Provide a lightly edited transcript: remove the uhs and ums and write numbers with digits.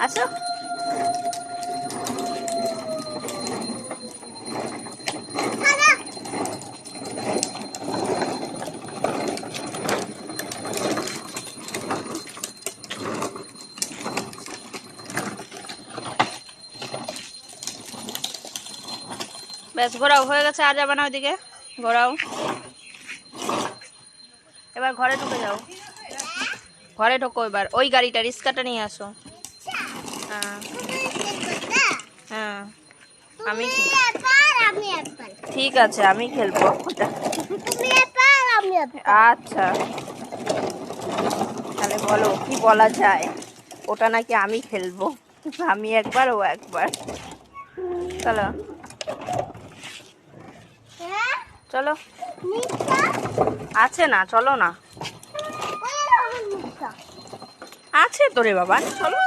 আসো। ব্যাস ঘোরাও হয়ে গেছে, আর যাবে না ওইদিকে, ঘোরাও। এবার ঘরে ঢুকে যাও, ঘরে ঢোকো এবার। ওই গাড়িটা রিস্কাটা নিয়ে আসো। হ্যাঁ হ্যাঁ, আমি ঠিক আছে, আমি খেলবো ওটা। আচ্ছা তাহলে বলো কি বলা যায়, ওটা নাকি আমি খেলবো, আমি একবার ও একবার। চলো চলো, আছে না, চলো না, আছে তো রে বাবা, চলো।